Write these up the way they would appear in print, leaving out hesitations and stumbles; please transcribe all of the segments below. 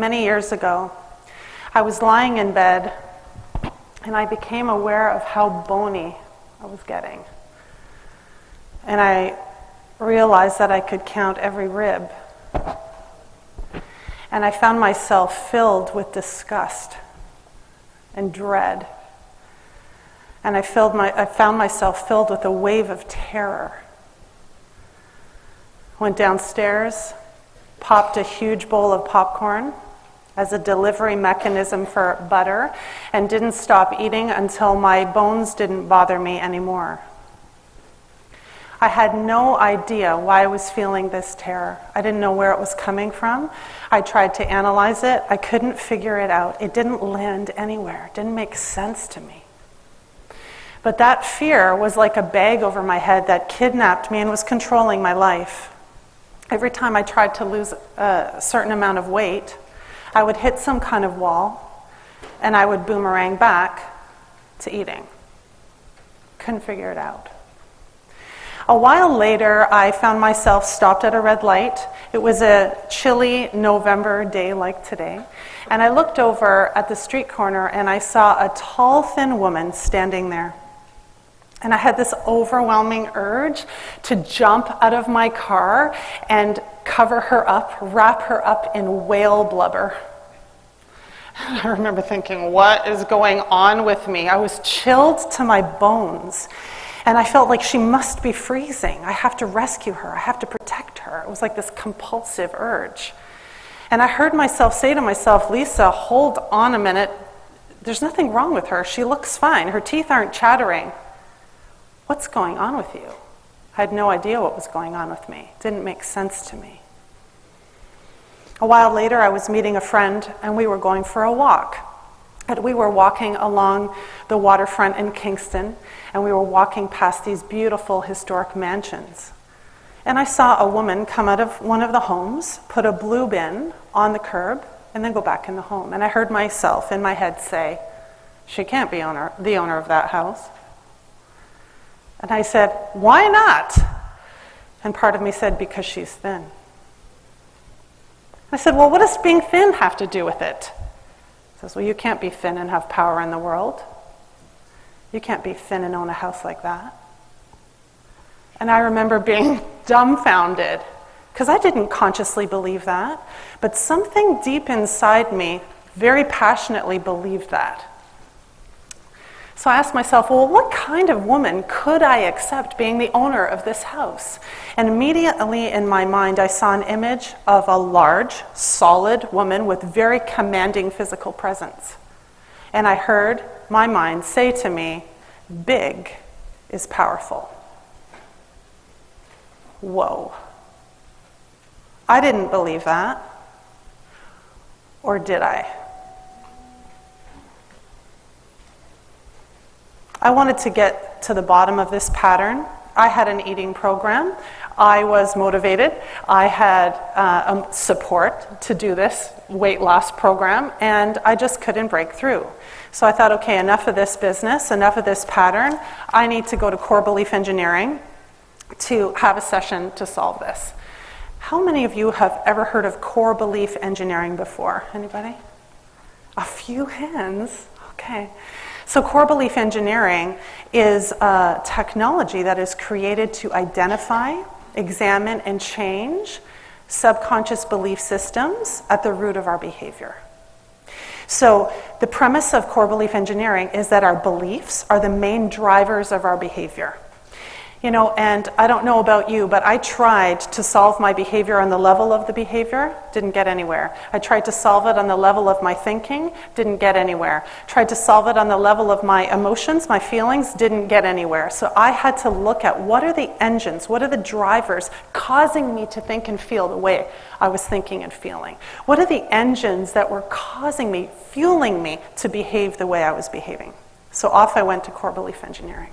Many years ago, I was lying in bed and I became aware of how bony I was getting. And I realized that I could count every rib. And I found myself filled with disgust and dread. And I found myself filled with a wave of terror. Went downstairs, popped a huge bowl of popcorn as a delivery mechanism for butter, and didn't stop eating until my bones didn't bother me anymore. I had no idea why I was feeling this terror. I didn't know where it was coming from. I tried to analyze it. I couldn't figure it out. It didn't land anywhere. It didn't make sense to me. But that fear was like a bag over my head that kidnapped me and was controlling my life. Every time I tried to lose a certain amount of weight, I would hit some kind of wall, and I would boomerang back to eating. Couldn't figure it out. A while later, I found myself stopped at a red light. It was a chilly November day like today, and I looked over at the street corner, and I saw a tall, thin woman standing there. And I had this overwhelming urge to jump out of my car and cover her up, wrap her up in whale blubber. I remember thinking, what is going on with me? I was chilled to my bones. And I felt like she must be freezing. I have to rescue her. I have to protect her. It was like this compulsive urge. And I heard myself say to myself, Lisa, hold on a minute. There's nothing wrong with her. She looks fine. Her teeth aren't chattering. What's going on with you? I had no idea what was going on with me. It didn't make sense to me. A while later, I was meeting a friend, and we were going for a walk. And we were walking along the waterfront in Kingston, and we were walking past these beautiful historic mansions. And I saw a woman come out of one of the homes, put a blue bin on the curb, and then go back in the home. And I heard myself in my head say, she can't be the owner of that house. And I said, why not? And part of me said, because she's thin. I said, well, what does being thin have to do with it? He says, well, you can't be thin and have power in the world. You can't be thin and own a house like that. And I remember being dumbfounded, because I didn't consciously believe that, but something deep inside me very passionately believed that. So I asked myself, well, what kind of woman could I accept being the owner of this house? And immediately in my mind, I saw an image of a large, solid woman with very commanding physical presence. And I heard my mind say to me, big is powerful. Whoa. I didn't believe that. Or did I? I wanted to get to the bottom of this pattern. I had an eating program. I was motivated. I had support to do this weight loss program, and I just couldn't break through. So I thought, okay, enough of this business, enough of this pattern. I need to go to core belief engineering to have a session to solve this. How many of you have ever heard of core belief engineering before? Anybody? A few hands. Okay. So core belief engineering is a technology that is created to identify, examine, and change subconscious belief systems at the root of our behavior. So the premise of core belief engineering is that our beliefs are the main drivers of our behavior. You know, and I don't know about you, but I tried to solve my behavior on the level of the behavior, didn't get anywhere. I tried to solve it on the level of my thinking, didn't get anywhere. Tried to solve it on the level of my emotions, my feelings, didn't get anywhere. So I had to look at what are the engines, what are the drivers causing me to think and feel the way I was thinking and feeling? What are the engines that were causing me, fueling me to behave the way I was behaving? So off I went to core belief engineering.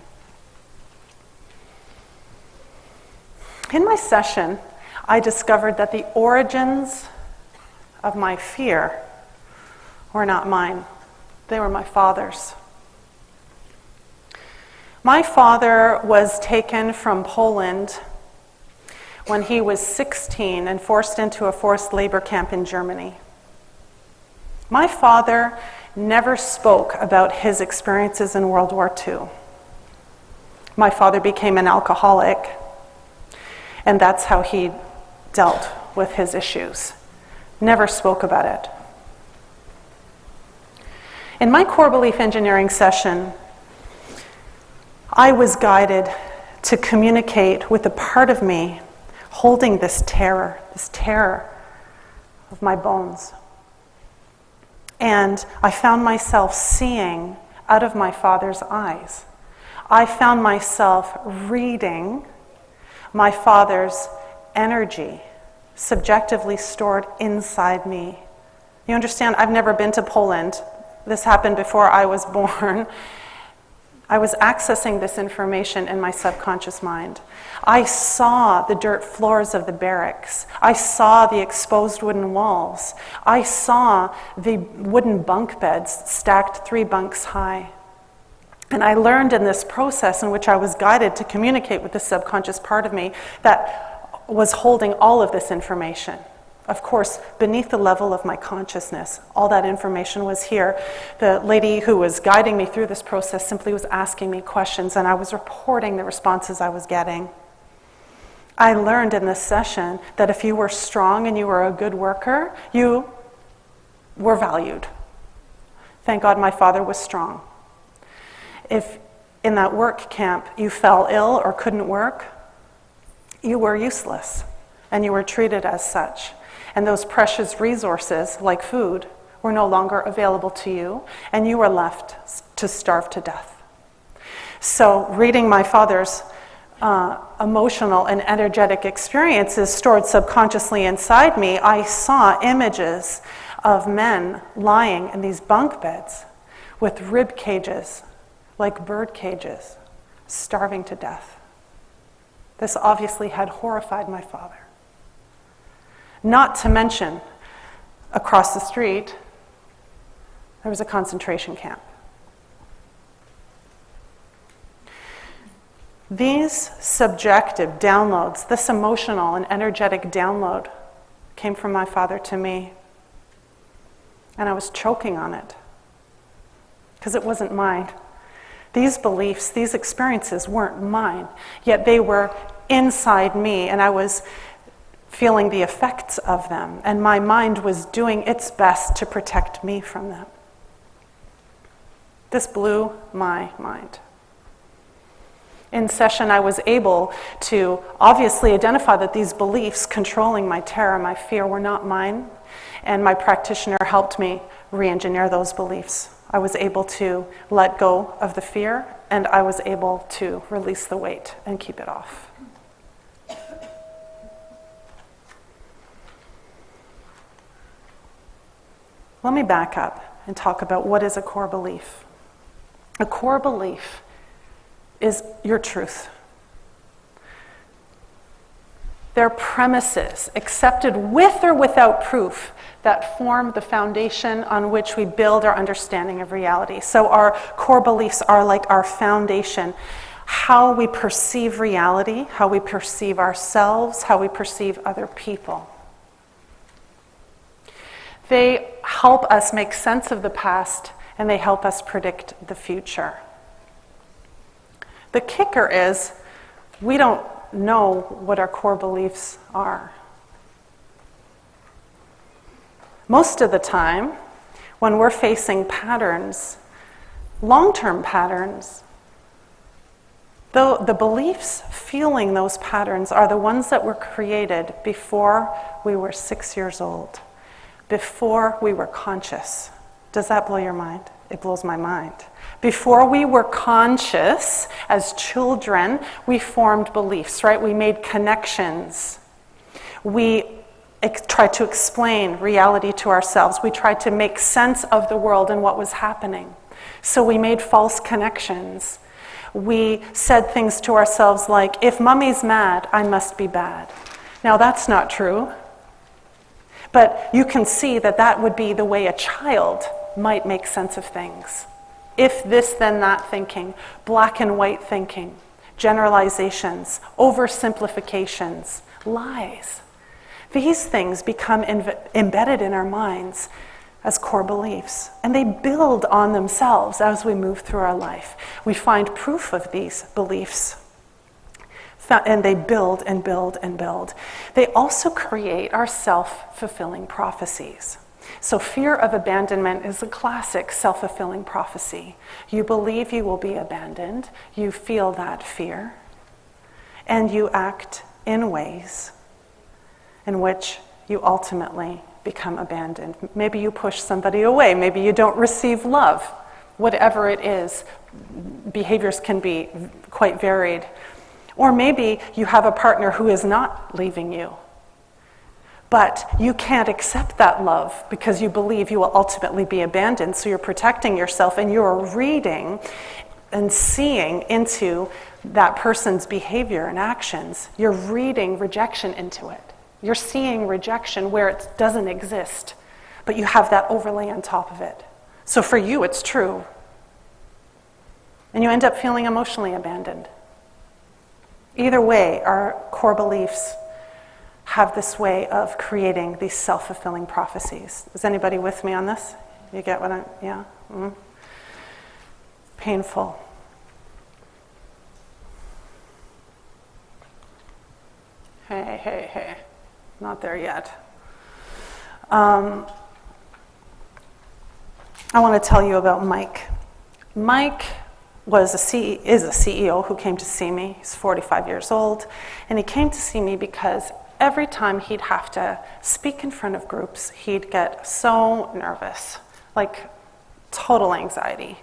In my session, I discovered that the origins of my fear were not mine. They were my father's. My father was taken from Poland when he was 16 and forced into a forced labor camp in Germany. My father never spoke about his experiences in World War II. My father became an alcoholic, and that's how he dealt with his issues. Never spoke about it. In my core belief engineering session, I was guided to communicate with a part of me holding this terror of my bones. And I found myself seeing out of my father's eyes. I found myself reading my father's energy subjectively stored inside me. You understand, I've never been to Poland. This happened before I was born. I was accessing this information in my subconscious mind. I saw the dirt floors of the barracks. I saw the exposed wooden walls. I saw the wooden bunk beds stacked 3 bunks high. And I learned in this process in which I was guided to communicate with the subconscious part of me that was holding all of this information. Of course, beneath the level of my consciousness, all that information was here. The lady who was guiding me through this process simply was asking me questions, and I was reporting the responses I was getting. I learned in this session that if you were strong and you were a good worker, you were valued. Thank God my father was strong. If in that work camp you fell ill or couldn't work, you were useless, and you were treated as such. And those precious resources, like food, were no longer available to you, and you were left to starve to death. So, reading my father's emotional and energetic experiences stored subconsciously inside me, I saw images of men lying in these bunk beds with rib cages, like bird cages, starving to death. This obviously had horrified my father. Not to mention, across the street, there was a concentration camp. These subjective downloads, this emotional and energetic download, came from my father to me. And I was choking on it, because it wasn't mine. These beliefs, these experiences weren't mine, yet they were inside me, and I was feeling the effects of them, and my mind was doing its best to protect me from them. This blew my mind. In session, I was able to obviously identify that these beliefs controlling my terror, my fear, were not mine, and my practitioner helped me re-engineer those beliefs. I was able to let go of the fear, and I was able to release the weight and keep it off. Let me back up and talk about what is a core belief. A core belief is your truth. They're premises, accepted with or without proof, that form the foundation on which we build our understanding of reality. So our core beliefs are like our foundation. How we perceive reality, how we perceive ourselves, how we perceive other people. They help us make sense of the past, and they help us predict the future. The kicker is, we don't know what our core beliefs are. Most of the time, when we're facing patterns, long-term patterns, though the beliefs fueling those patterns are the ones that were created before we were 6 years old, before we were conscious. Does that blow your mind? It blows my mind. Before we were conscious, as children, we formed beliefs, right? We made connections. We tried to explain reality to ourselves. We tried to make sense of the world and what was happening. So we made false connections. We said things to ourselves like, if mommy's mad, I must be bad. Now that's not true. But you can see that that would be the way a child might make sense of things. If this, then that thinking, black and white thinking, generalizations, oversimplifications, lies. These things become embedded in our minds as core beliefs. And they build on themselves as we move through our life. We find proof of these beliefs, and they build and build and build. They also create our self-fulfilling prophecies. So fear of abandonment is a classic self-fulfilling prophecy. You believe you will be abandoned, you feel that fear, and you act in ways in which you ultimately become abandoned. Maybe you push somebody away, maybe you don't receive love. Whatever it is, behaviors can be quite varied. Or maybe you have a partner who is not leaving you, but you can't accept that love because you believe you will ultimately be abandoned, so you're protecting yourself and you're reading and seeing into that person's behavior and actions. You're reading rejection into it. You're seeing rejection where it doesn't exist, but you have that overlay on top of it. So for you, it's true. And you end up feeling emotionally abandoned. Either way, our core beliefs have this way of creating these self-fulfilling prophecies. Is anybody with me on this? You get what yeah? Mm-hmm. Painful. Hey. Not there yet. I want to tell you about Mike. Mike is a CEO who came to see me. He's 45 years old, and he came to see me because every time he'd have to speak in front of groups, he'd get so nervous, like total anxiety.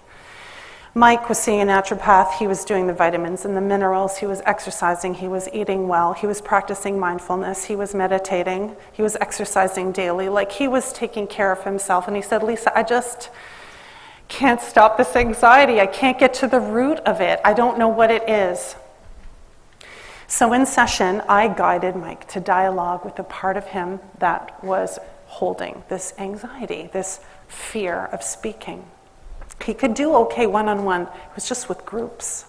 Mike was seeing a naturopath. He was doing the vitamins and the minerals. He was exercising. He was eating well. He was practicing mindfulness. He was meditating. He was exercising daily. Like, he was taking care of himself. And he said, Lisa, I just can't stop this anxiety. I can't get to the root of it. I don't know what it is. So in session, I guided Mike to dialogue with the part of him that was holding this anxiety, this fear of speaking. He could do okay one-on-one. It was just with groups.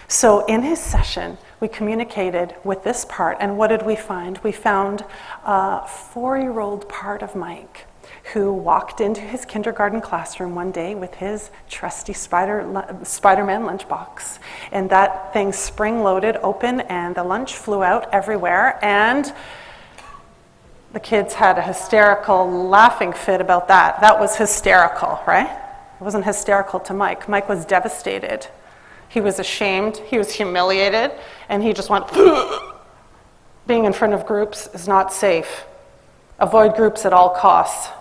So in his session, we communicated with this part, and what did we find? We found a 4-year-old part of Mike who walked into his kindergarten classroom one day with his trusty Spider-Man lunchbox, and that thing spring-loaded open, and the lunch flew out everywhere, and the kids had a hysterical laughing fit about that. That was hysterical, right? It wasn't hysterical to Mike. Mike was devastated. He was ashamed. He was humiliated. And he just went, being in front of groups is not safe. Avoid groups at all costs.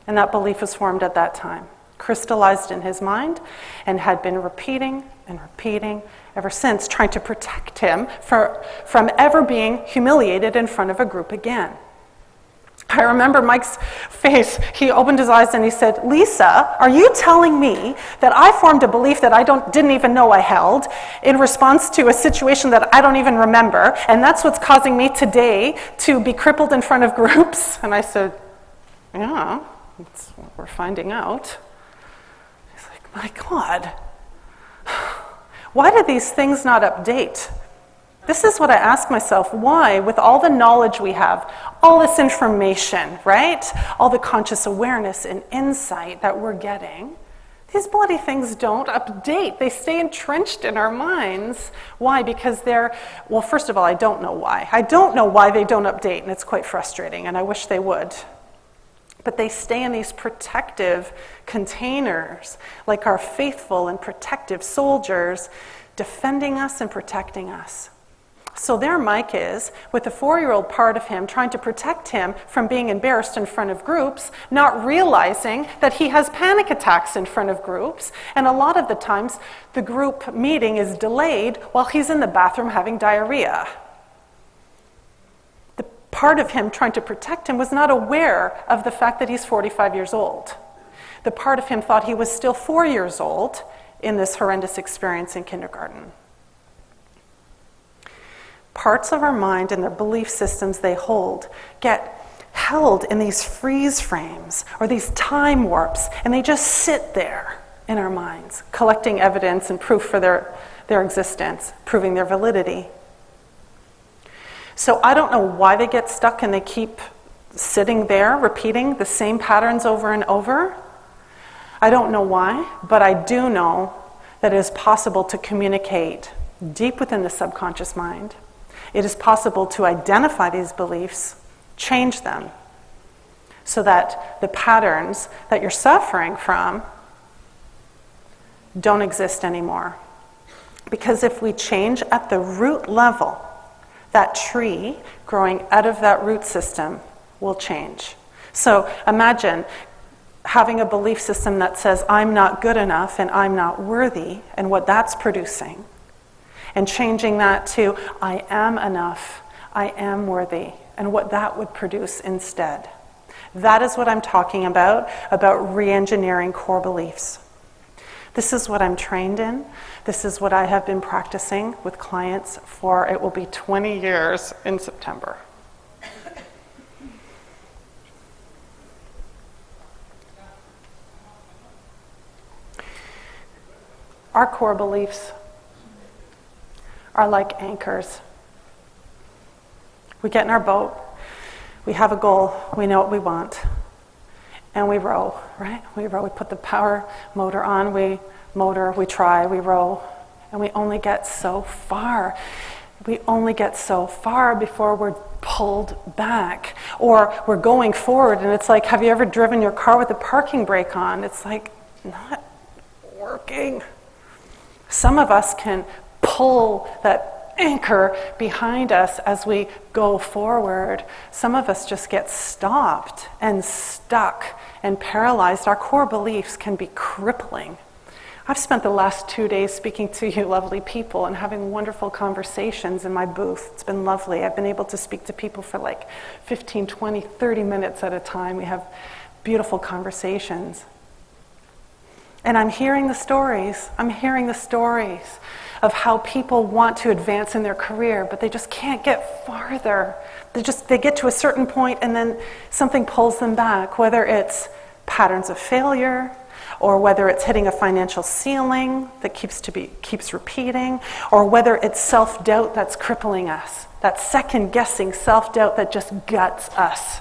And that belief was formed at that time, crystallized in his mind, and had been repeating and repeating ever since, trying to protect him from ever being humiliated in front of a group again. I remember Mike's face. He opened his eyes and he said, Lisa, are you telling me that I formed a belief that I didn't even know I held in response to a situation that I don't even remember, and that's what's causing me today to be crippled in front of groups? And I said, yeah, that's what we're finding out. He's like, my God, why do these things not update? This is what I ask myself. Why, with all the knowledge we have, all this information, right? All the conscious awareness and insight that we're getting, these bloody things don't update. They stay entrenched in our minds. Why? Because well, first of all, I don't know why. I don't know why they don't update, and it's quite frustrating, and I wish they would. But they stay in these protective containers, like our faithful and protective soldiers, defending us and protecting us. So there Mike is, with a 4-year-old part of him trying to protect him from being embarrassed in front of groups, not realizing that he has panic attacks in front of groups, and a lot of the times the group meeting is delayed while he's in the bathroom having diarrhea. The part of him trying to protect him was not aware of the fact that he's 45 years old. The part of him thought he was still 4 years old in this horrendous experience in kindergarten. Parts of our mind and their belief systems they hold get held in these freeze frames or these time warps, and they just sit there in our minds, collecting evidence and proof for their existence, proving their validity. So I don't know why they get stuck and they keep sitting there repeating the same patterns over and over? I don't know why, but I do know that it is possible to communicate deep within the subconscious mind. It is possible to identify these beliefs, change them, so that the patterns that you're suffering from don't exist anymore. Because if we change at the root level, that tree growing out of that root system will change. So imagine having a belief system that says, I'm not good enough and I'm not worthy, and what that's producing. And changing that to, I am enough, I am worthy, and what that would produce instead. That is what I'm talking about re-engineering core beliefs. This is what I'm trained in. This is what I have been practicing with clients for, it will be 20 years in September. Our core beliefs are like anchors. We get in our boat, we have a goal, we know what we want, and we row, right? We row, we put the power motor on, we try, we row, and we only get so far. We only get so far before we're pulled back. Or we're going forward, and it's like, have you ever driven your car with the parking brake on? It's like, not working. Some of us can pull that anchor behind us as we go forward. Some of us just get stopped and stuck and paralyzed. Our core beliefs can be crippling. I've spent the last 2 days speaking to you lovely people and having wonderful conversations in my booth. It's been lovely. I've been able to speak to people for like 15, 20, 30 minutes at a time. We have beautiful conversations. And I'm hearing the stories. Of how people want to advance in their career, but they just can't get farther. They get to a certain point and then something pulls them back, whether it's patterns of failure, or whether it's hitting a financial ceiling that keeps repeating, or whether it's self-doubt that's crippling us, that second-guessing self-doubt that just guts us.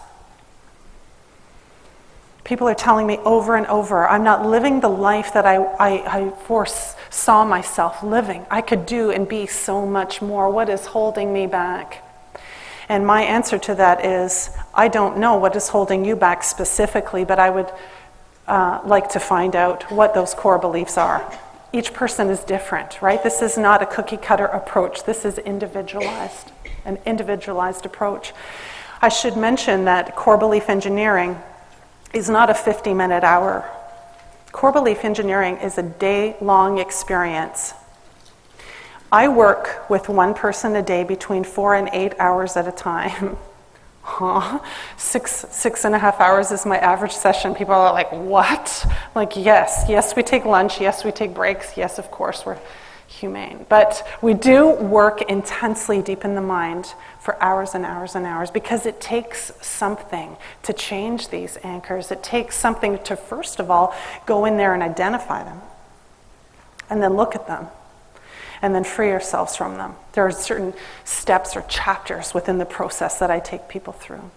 People are telling me over and over, I'm not living the life that I foresaw myself living. I could do and be so much more. What is holding me back? And my answer to that is, I don't know what is holding you back specifically, but I would like to find out what those core beliefs are. Each person is different, right? This is not a cookie-cutter approach. This is individualized, an individualized approach. I should mention that core belief engineering is not a 50-minute hour. Core belief engineering is a day-long experience. I work with one person a day between 4 and 8 hours at a time. Six and a half hours is my average session. People are like, what? Like, yes, we take lunch, yes, we take breaks, yes, of course, we're humane. But we do work intensely deep in the mind for hours and hours and hours, because it takes something to change these anchors. It takes something to, first of all, go in there and identify them, and then look at them, and then free ourselves from them. There are certain steps or chapters within the process that I take people through.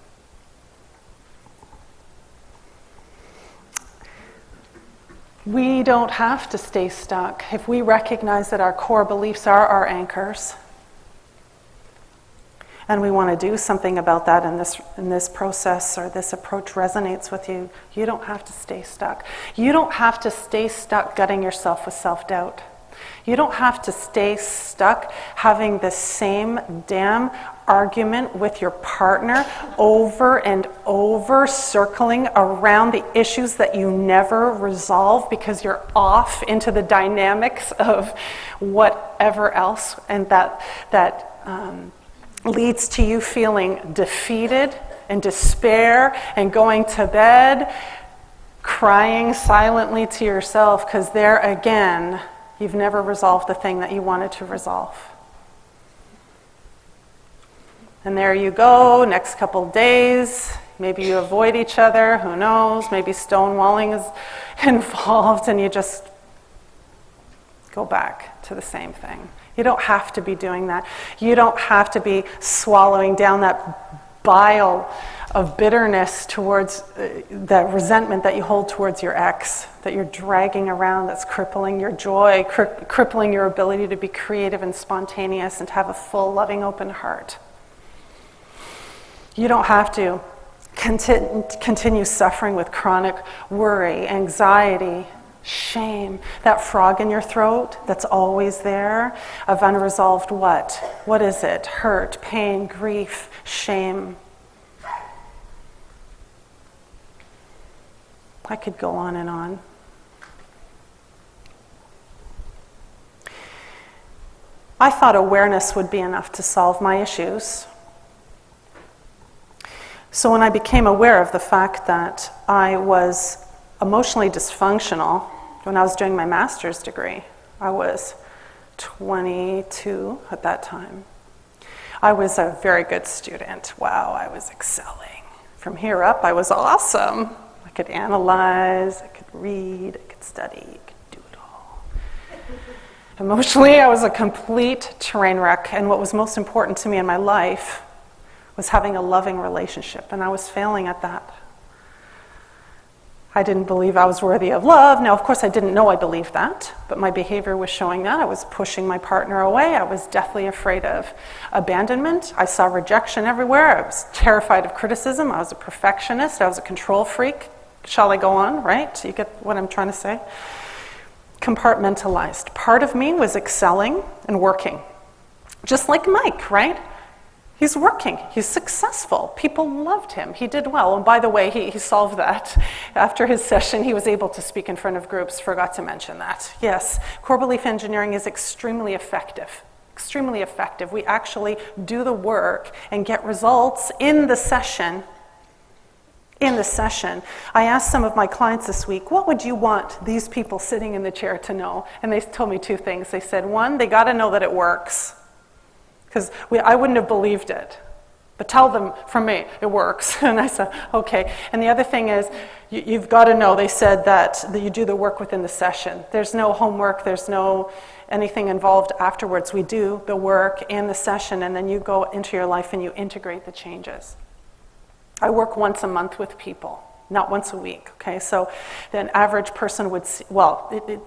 We don't have to stay stuck. If we recognize that our core beliefs are our anchors, and we want to do something about that in this process, or this approach resonates with you, you don't have to stay stuck. You don't have to stay stuck gutting yourself with self-doubt. You don't have to stay stuck having the same damn argument with your partner over and over, circling around the issues that you never resolve because you're off into the dynamics of whatever else, and that leads to you feeling defeated and despair and going to bed crying silently to yourself because there again, you've never resolved the thing that you wanted to resolve. And there you go, next couple days, maybe you avoid each other, who knows, maybe stonewalling is involved, and you just go back to the same thing. You don't have to be doing that. You don't have to be swallowing down that bile of bitterness towards that resentment that you hold towards your ex, that you're dragging around, that's crippling your joy, crippling your ability to be creative and spontaneous and to have a full, loving, open heart. You don't have to continue suffering with chronic worry, anxiety, shame, that frog in your throat that's always there, of unresolved what? What is it? Hurt, pain, grief, shame. I could go on and on. I thought awareness would be enough to solve my issues. So when I became aware of the fact that I was emotionally dysfunctional, when I was doing my master's degree, I was 22 at that time. I was a very good student. Wow, I was excelling. From here up, I was awesome. I could analyze, I could read, I could study, I could do it all. Emotionally, I was a complete train wreck, and what was most important to me in my life was having a loving relationship, and I was failing at that. I didn't believe I was worthy of love. Now, of course, I didn't know I believed that, but my behavior was showing that. I was pushing my partner away. I was deathly afraid of abandonment. I saw rejection everywhere. I was terrified of criticism. I was a perfectionist. I was a control freak. Shall I go on, right? You get what I'm trying to say? Compartmentalized. Part of me was excelling and working. Just like Mike, right? He's working. He's successful. People loved him. He did well. And by the way, he solved that. After his session, he was able to speak in front of groups. Forgot to mention that. Yes, core belief engineering is extremely effective. Extremely effective. We actually do the work and get results in the session. In the session. I asked some of my clients this week, what would you want these people sitting in the chair to know? And they told me two things. They said, one, they got to know that it works. Because I wouldn't have believed it. But tell them from me, it works. And I said, okay. And the other thing is, you've got to know, they said that you do the work within the session. There's no homework, there's no anything involved afterwards. We do the work in the session, and then you go into your life and you integrate the changes. I work once a month with people, not once a week, okay? So an average person would see,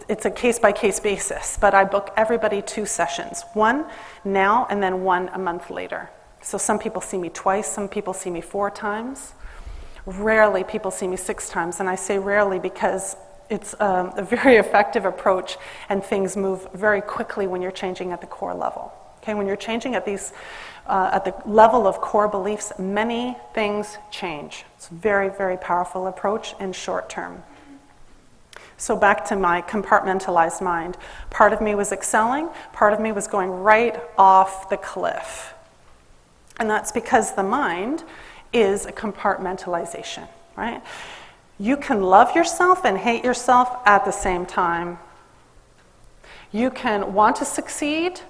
it's a case-by-case basis, but I book everybody 2 sessions, one now and then one a month later. So some people see me twice, some people see me 4 times. Rarely people see me 6 times, and I say rarely because it's a very effective approach, and things move very quickly when you're changing at the core level. Okay, when you're changing at the level of core beliefs, many things change. It's a very, very powerful approach in short term. So back to my compartmentalized mind. Part of me was excelling, part of me was going right off the cliff. And that's because the mind is a compartmentalization, right? You can love yourself and hate yourself at the same time. You can want to succeed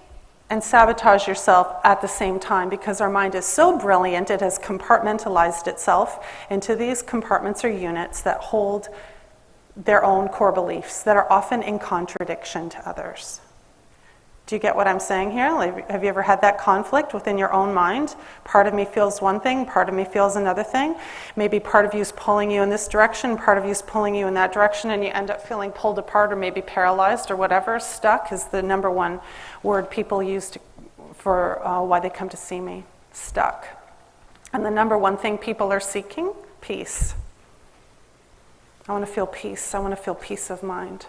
and sabotage yourself at the same time, because our mind is so brilliant, it has compartmentalized itself into these compartments or units that hold their own core beliefs that are often in contradiction to others. Do you get what I'm saying here? Have you ever had that conflict within your own mind? Part of me feels one thing, part of me feels another thing. Maybe part of you is pulling you in this direction, part of you is pulling you in that direction, and you end up feeling pulled apart or maybe paralyzed or whatever. Stuck is the number one word people use for why they come to see me. Stuck. And the number one thing people are seeking? Peace. I want to feel peace. I want to feel peace of mind.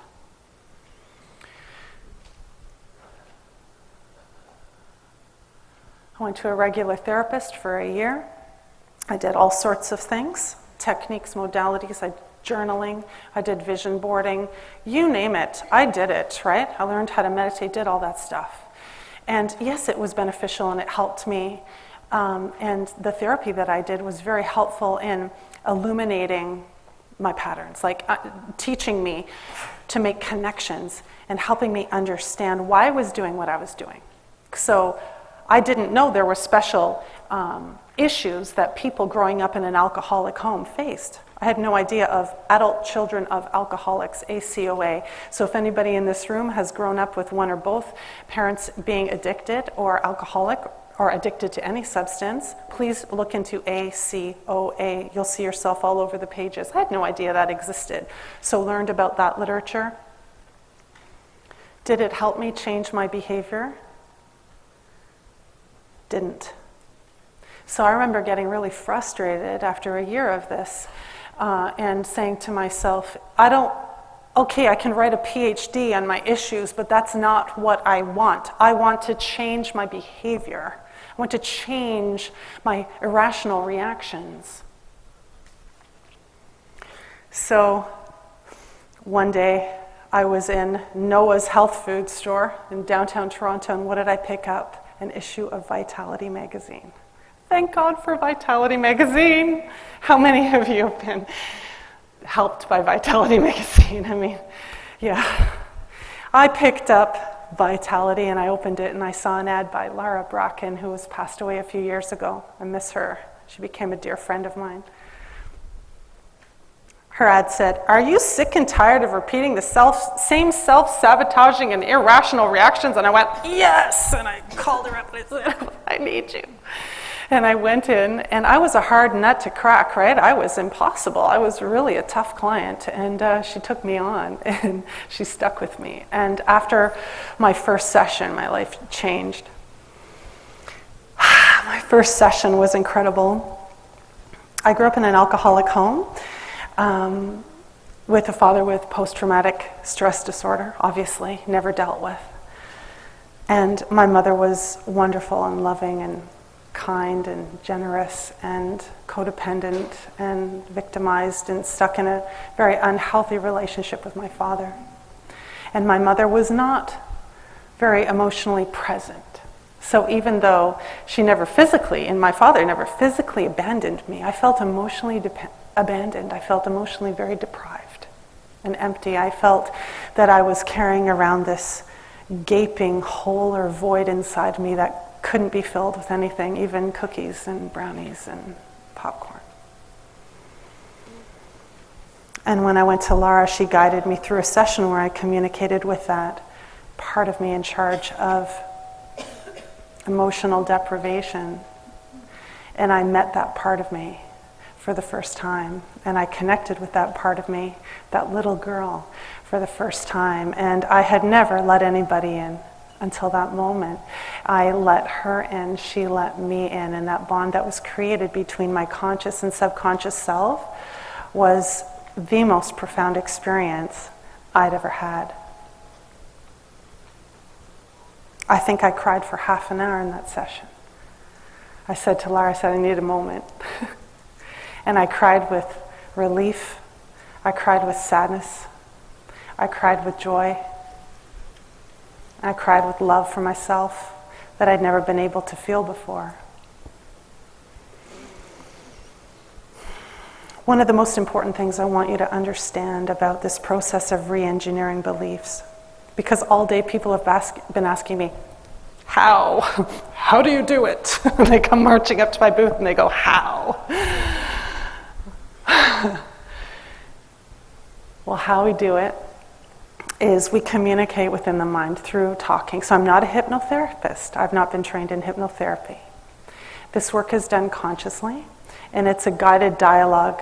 I went to a regular therapist for a year. I did all sorts of things, techniques, modalities, journaling, I did vision boarding, you name it, I did it, right? I learned how to meditate, did all that stuff. And yes, it was beneficial and it helped me. And the therapy that I did was very helpful in illuminating my patterns, like teaching me to make connections and helping me understand why I was doing what I was doing. So I didn't know there were special issues that people growing up in an alcoholic home faced. I had no idea of adult children of alcoholics, ACOA. So if anybody in this room has grown up with one or both parents being addicted or alcoholic or addicted to any substance, please look into ACOA. You'll see yourself all over the pages. I had no idea that existed, so learned about that literature. Did it help me change my behavior? Didn't. So I remember getting really frustrated after a year of this and saying to myself, I can write a PhD on my issues, but that's not what I want. I want to change my behavior. I want to change my irrational reactions. So one day I was in Noah's health food store in downtown Toronto, and what did I pick up? An issue of Vitality magazine. Thank God for Vitality magazine. How many of you have been helped by Vitality magazine? I mean, yeah. I picked up Vitality and I opened it and I saw an ad by Lara Bracken, who was passed away a few years ago. I miss her. She became a dear friend of mine. Her ad said, "Are you sick and tired of repeating the same self-sabotaging and irrational reactions?" And I went, "Yes!" And I called her up and I said, "I need you." And I went in, and I was a hard nut to crack, right? I was impossible. I was really a tough client, and she took me on, and she stuck with me. And after my first session, my life changed. My first session was incredible. I grew up in an alcoholic home with a father with post-traumatic stress disorder, obviously, never dealt with. And my mother was wonderful and loving and kind and generous and codependent and victimized and stuck in a very unhealthy relationship with my father. And my mother was not very emotionally present. So even though she never physically, and my father never physically abandoned me, I felt emotionally abandoned. I felt emotionally very deprived and empty. I felt that I was carrying around this gaping hole or void inside me that couldn't be filled with anything, even cookies and brownies and popcorn. And when I went to Lara, she guided me through a session where I communicated with that part of me in charge of emotional deprivation. And I met that part of me for the first time. And I connected with that part of me, that little girl, for the first time. And I had never let anybody in until that moment. I let her in, she let me in, and that bond that was created between my conscious and subconscious self was the most profound experience I'd ever had. I think I cried for half an hour in that session. I said to Lara, I need a moment. And I cried with relief, I cried with sadness, I cried with joy, I cried with love for myself that I'd never been able to feel before. One of the most important things I want you to understand about this process of re-engineering beliefs, because all day people have been asking me, how? How do you do it? And they come marching up to my booth and they go, how? Well, how we do it is we communicate within the mind through talking. So I'm not a hypnotherapist. I've not been trained in hypnotherapy. This work is done consciously, and it's a guided dialogue,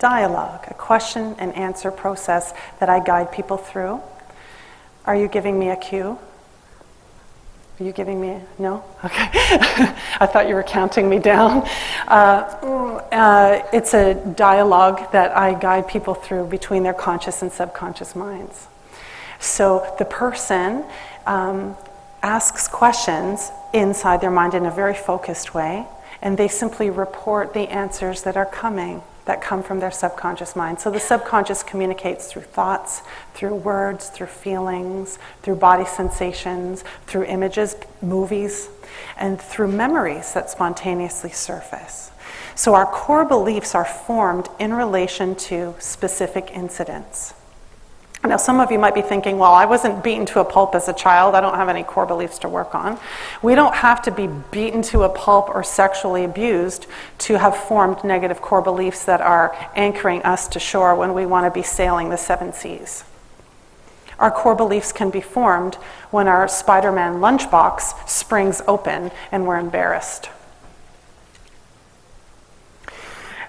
a question and answer process that I guide people through. Are you giving me a cue? Are you giving me no? Okay. I thought you were counting me down. It's a dialogue that I guide people through between their conscious and subconscious minds. So the person asks questions inside their mind in a very focused way, and they simply report the answers that come from their subconscious mind. So the subconscious communicates through thoughts, through words, through feelings, through body sensations, through images, movies, and through memories that spontaneously surface. So our core beliefs are formed in relation to specific incidents. Now, some of you might be thinking, well, I wasn't beaten to a pulp as a child. I don't have any core beliefs to work on. We don't have to be beaten to a pulp or sexually abused to have formed negative core beliefs that are anchoring us to shore when we want to be sailing the 7 seas. Our core beliefs can be formed when our Spider-Man lunchbox springs open and we're embarrassed.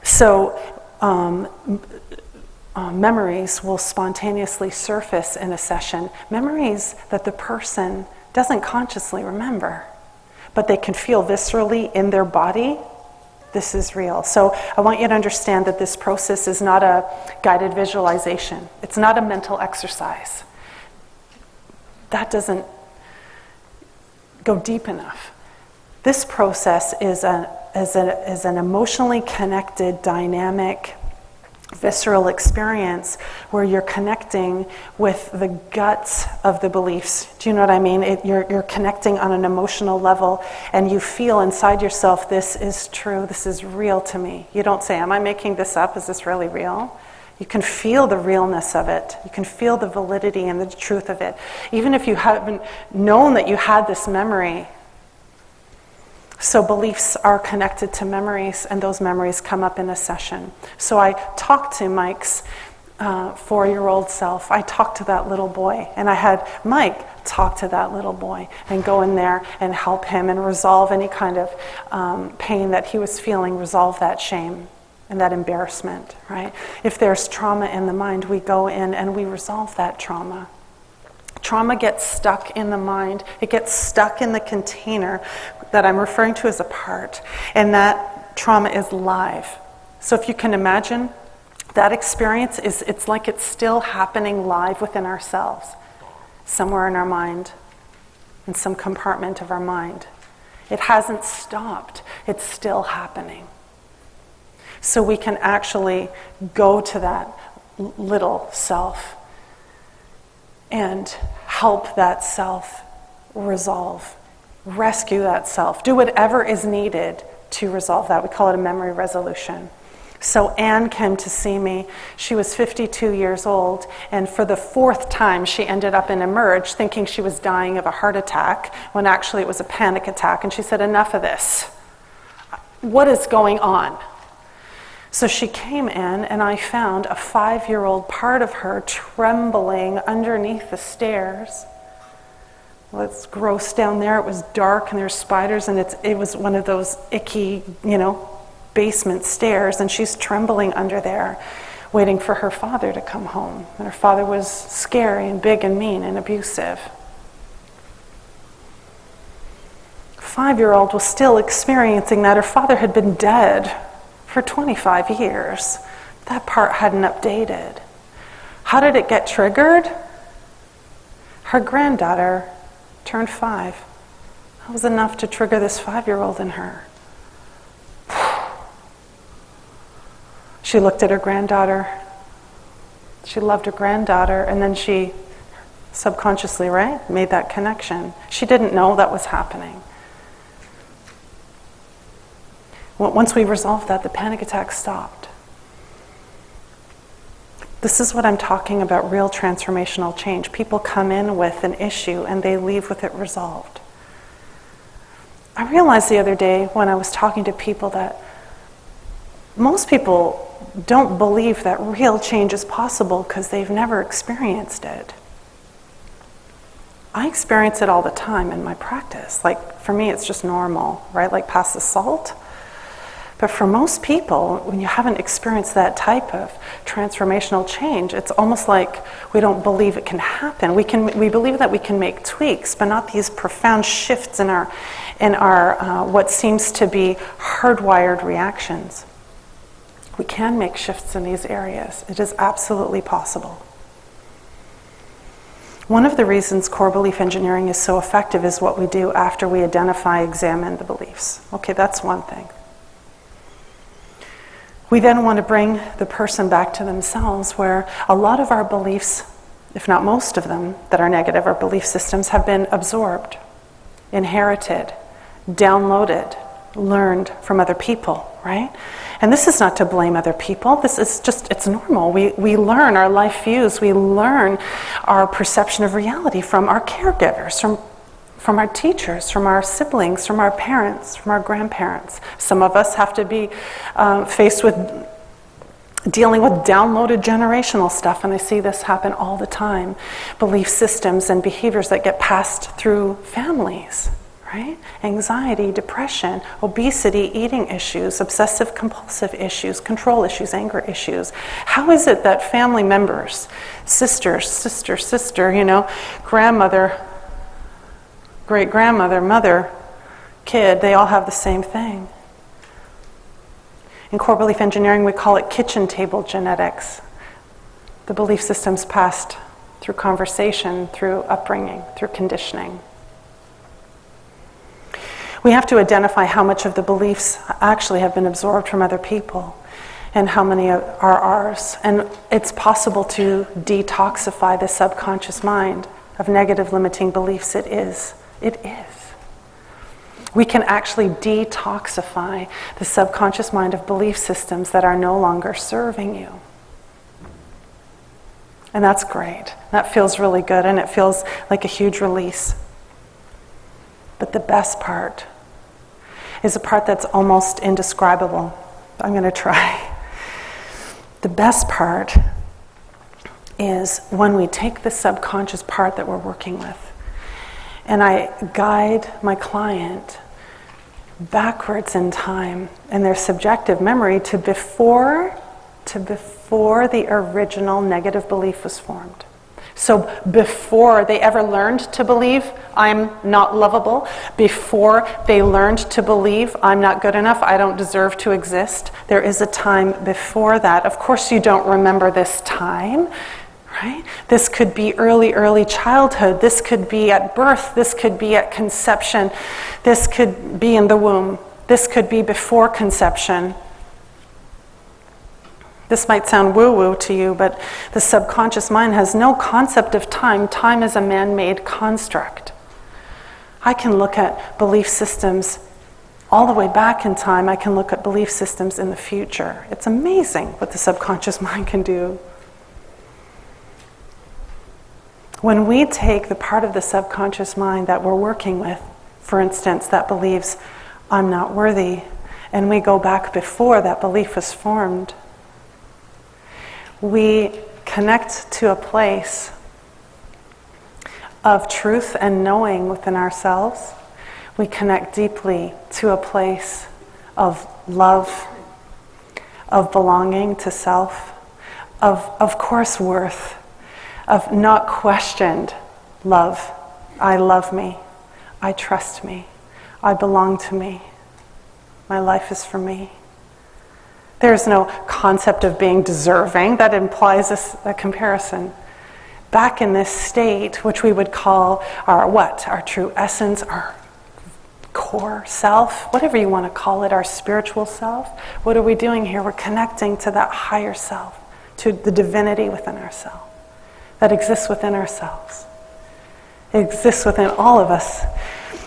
So memories will spontaneously surface in a session. Memories that the person doesn't consciously remember, but they can feel viscerally in their body. This is real. So I want you to understand that this process is not a guided visualization. It's not a mental exercise. That doesn't go deep enough. This process is an emotionally connected, dynamic, visceral experience where you're connecting with the guts of the beliefs. Do you know what I mean? You're connecting on an emotional level, and you feel inside yourself, this is true, this is real to me. You don't say, am I making this up? Is this really real? You can feel the realness of it. You can feel the validity and the truth of it. Even if you haven't known that you had this memory. So beliefs are connected to memories, and those memories come up in a session. So I talked to Mike's 4-year-old self. I talked to that little boy, and I had Mike talk to that little boy and go in there and help him and resolve any kind of pain that he was feeling, resolve that shame and that embarrassment, right? If there's trauma in the mind, we go in and we resolve that trauma. Trauma gets stuck in the mind. It gets stuck in the container that I'm referring to as a part. And that trauma is live. So if you can imagine, that experience it's like it's still happening live within ourselves, somewhere in our mind, in some compartment of our mind. It hasn't stopped. It's still happening. So we can actually go to that little self and help that self resolve, rescue that self, do whatever is needed to resolve that. We call it a memory resolution. So Anne came to see me. She was 52 years old, and for the 4th time she ended up in Emerge thinking she was dying of a heart attack, when actually it was a panic attack. And she said, enough of this. What is going on? So she came in, and I found a 5-year-old part of her trembling underneath the stairs. Well, it's gross down there. It was dark, and there's spiders, and it was one of those icky, basement stairs, and she's trembling under there, waiting for her father to come home. And her father was scary and big and mean and abusive. 5-year-old was still experiencing that. Her father had been dead for 25 years. That part hadn't updated. How did it get triggered? Her granddaughter turned 5. That was enough to trigger this 5-year-old in her. She looked at her granddaughter. She loved her granddaughter, and then she subconsciously, right, made that connection. She didn't know that was happening. Once we resolved that, the panic attack stopped. This is what I'm talking about, real transformational change. People come in with an issue and they leave with it resolved. I realized the other day when I was talking to people that most people don't believe that real change is possible because they've never experienced it. I experience it all the time in my practice. Like, for me, it's just normal, right? Like pass the salt. But for most people, when you haven't experienced that type of transformational change, it's almost like we don't believe it can happen. We believe that we can make tweaks, but not these profound shifts in our what seems to be hardwired reactions. We can make shifts in these areas. It is absolutely possible. One of the reasons core belief engineering is so effective is what we do after we identify, examine the beliefs. Okay, that's one thing. We then want to bring the person back to themselves, where a lot of our beliefs, if not most of them, that are negative, our belief systems have been absorbed, inherited, downloaded, learned from other people, right? And this is not to blame other people. This is just, it's normal. We learn our life views. We learn our perception of reality from our caregivers, from our teachers, from our siblings, from our parents, from our grandparents. Some of us have to be faced with dealing with downloaded generational stuff, and I see this happen all the time. Belief systems and behaviors that get passed through families, right? Anxiety, depression, obesity, eating issues, obsessive compulsive issues, control issues, anger issues. How is it that family members, sister, grandmother, great-grandmother, mother, kid, they all have the same thing? In core belief engineering, we call it kitchen table genetics. The belief systems passed through conversation, through upbringing, through conditioning. We have to identify how much of the beliefs actually have been absorbed from other people and how many are ours. And it's possible to detoxify the subconscious mind of negative limiting beliefs. It is. It is. We can actually detoxify the subconscious mind of belief systems that are no longer serving you. And that's great. That feels really good, and it feels like a huge release. But the best part is a part that's almost indescribable. I'm going to try. The best part is when we take the subconscious part that we're working with, and I guide my client backwards in time in their subjective memory to before the original negative belief was formed. So before they ever learned to believe I'm not lovable, before they learned to believe I'm not good enough, I don't deserve to exist, there is a time before that. Of course you don't remember this time, right? This could be early childhood. This could be at birth. This could be at conception. This could be in the womb. This could be before conception. This might sound woo-woo to you, but the subconscious mind has no concept of time. Time is a man-made construct. I can look at belief systems all the way back in time. I can look at belief systems in the future. It's amazing what the subconscious mind can do. When we take the part of the subconscious mind that we're working with, for instance, that believes I'm not worthy, and we go back before that belief was formed, we connect to a place of truth and knowing within ourselves. We connect deeply to a place of love, of belonging to self, of course worth, of not questioned love. I love me. I trust me. I belong to me. My life is for me. There's no concept of being deserving. That implies a comparison. Back in this state, which we would call our true essence, our core self, whatever you want to call it, our spiritual self. What are we doing here? We're connecting to that higher self, to the divinity within ourselves, that exists within ourselves. It exists within all of us.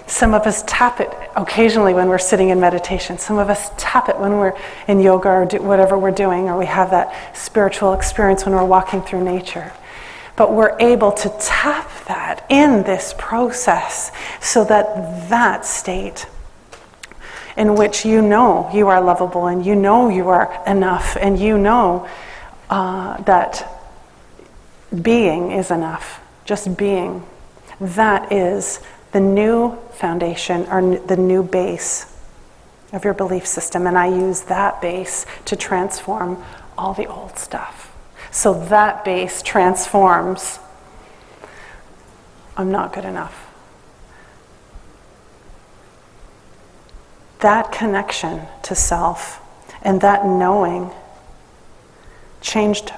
Some of us tap it occasionally when we're sitting in meditation. Some of us tap it when we're in yoga or whatever we're doing, or we have that spiritual experience when we're walking through nature. But we're able to tap that in this process so that that state in which you know you are lovable and you know you are enough and you know that being is enough, just being, that is the new foundation or the new base of your belief system. And I use that base to transform all the old stuff. So that base transforms, I'm not good enough. That connection to self and that knowing changed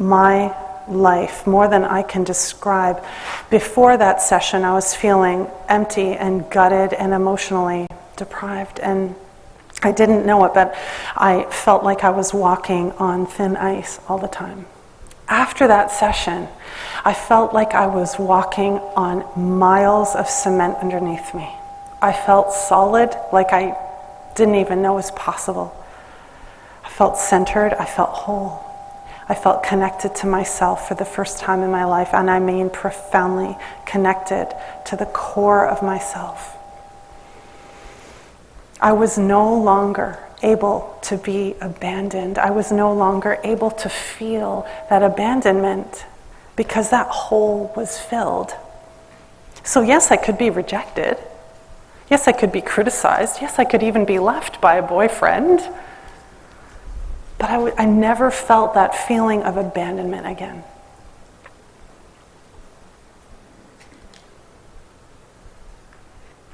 my life more than I can describe. Before that session, I was feeling empty and gutted and emotionally deprived, and I didn't know it, but I felt like I was walking on thin ice all the time. After that session, I felt like I was walking on miles of cement underneath me. I felt solid, like I didn't even know was possible. I felt centered, I felt whole. I felt connected to myself for the first time in my life, and I mean profoundly connected to the core of myself. I was no longer able to be abandoned. I was no longer able to feel that abandonment because that hole was filled. So yes, I could be rejected. Yes, I could be criticized. Yes, I could even be left by a boyfriend. But I never felt that feeling of abandonment again.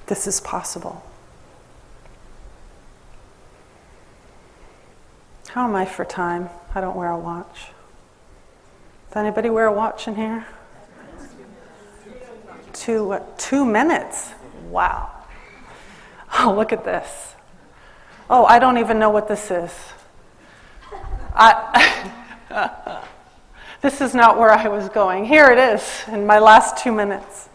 This is possible. How am I for time? I don't wear a watch. Does anybody wear a watch in here? 2 minutes. Wow. Oh, look at this. Oh, I don't even know what this is. This is not where I was going. Here it is in my last 2 minutes.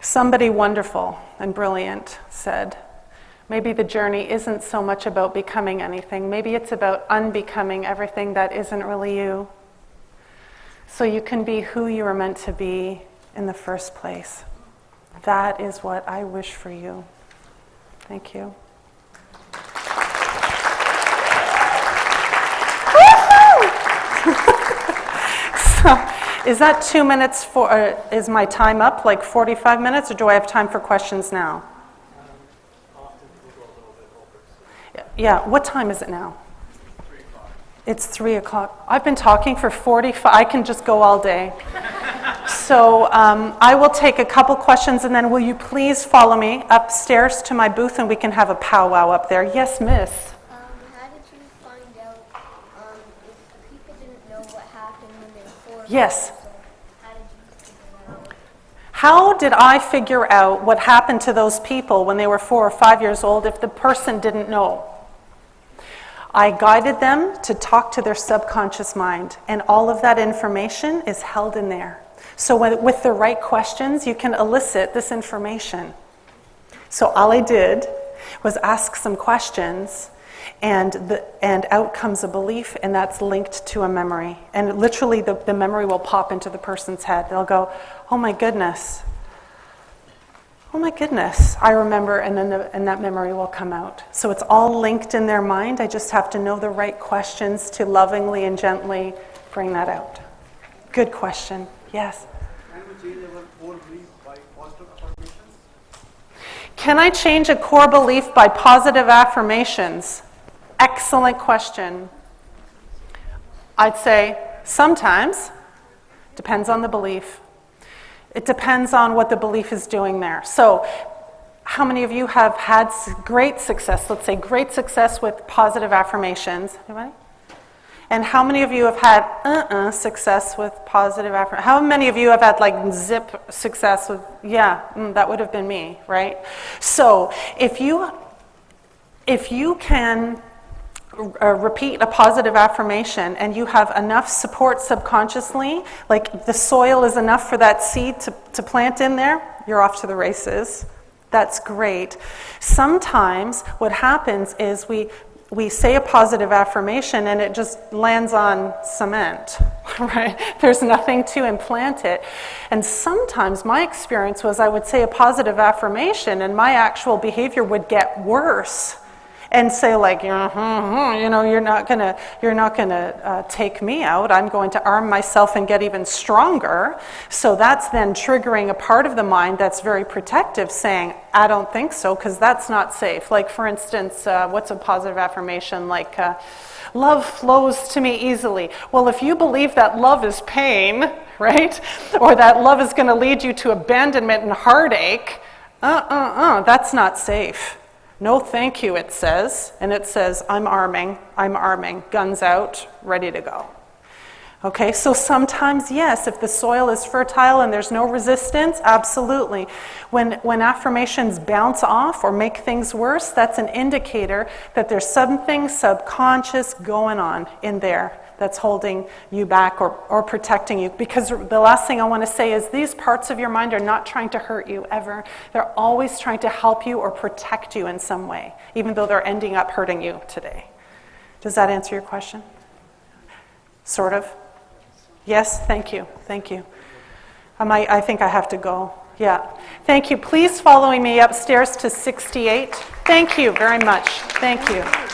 Somebody wonderful and brilliant said, maybe the journey isn't so much about becoming anything. Maybe it's about unbecoming everything that isn't really you. So you can be who you were meant to be in the first place. That is what I wish for you. Thank you. So, is that 2 minutes for, is my time up, like 45 minutes, or do I have time for questions now? Yeah, what time is it now? 3 o'clock. It's 3 o'clock. I've been talking for 45, I can just go all day. So I will take a couple questions, and then will you please follow me upstairs to my booth and we can have a powwow up there. Yes, miss? How did you find out if people didn't know what happened when they were 4 Yes. years old? How did you figure that out? How did I figure out what happened to those people when they were 4 or 5 years old if the person didn't know? I guided them to talk to their subconscious mind, and all of that information is held in there. So with the right questions, you can elicit this information. So all I did was ask some questions, and out comes a belief, and that's linked to a memory. And literally the memory will pop into the person's head. They'll go, oh my goodness, I remember, and then that memory will come out. So it's all linked in their mind. I just have to know the right questions to lovingly and gently bring that out. Good question. Yes? Can we change our core belief by positive affirmations? Can I change a core belief by positive affirmations? Excellent question. I'd say sometimes. Depends on the belief. It depends on what the belief is doing there. So, how many of you have had great success, let's say great success with positive affirmations? Anybody? And how many of you have had success with positive affirmations? How many of you have had like zip success with, that would have been me, right? So, if you can repeat a positive affirmation and you have enough support subconsciously, like the soil is enough for that seed to plant in there, you're off to the races. That's great. Sometimes what happens is we say a positive affirmation and it just lands on cement, right? There's nothing to implant it. And sometimes my experience was I would say a positive affirmation and my actual behavior would get worse. And say like, you're not gonna take me out. I'm going to arm myself and get even stronger. So that's then triggering a part of the mind that's very protective, saying, I don't think so, because that's not safe. Like for instance, what's a positive affirmation? Like, love flows to me easily. Well, if you believe that love is pain, right, or that love is going to lead you to abandonment and heartache, that's not safe. No, thank you, it says. And it says, I'm arming, guns out, ready to go. Okay, so sometimes, yes, if the soil is fertile and there's no resistance, absolutely. When affirmations bounce off or make things worse, that's an indicator that there's something subconscious going on in there that's holding you back or protecting you. Because the last thing I want to say is these parts of your mind are not trying to hurt you ever. They're always trying to help you or protect you in some way, even though they're ending up hurting you today. Does that answer your question? Sort of? Yes, thank you. I think I have to go. Yeah. Thank you. Please follow me upstairs to 68. Thank you very much. Thank you.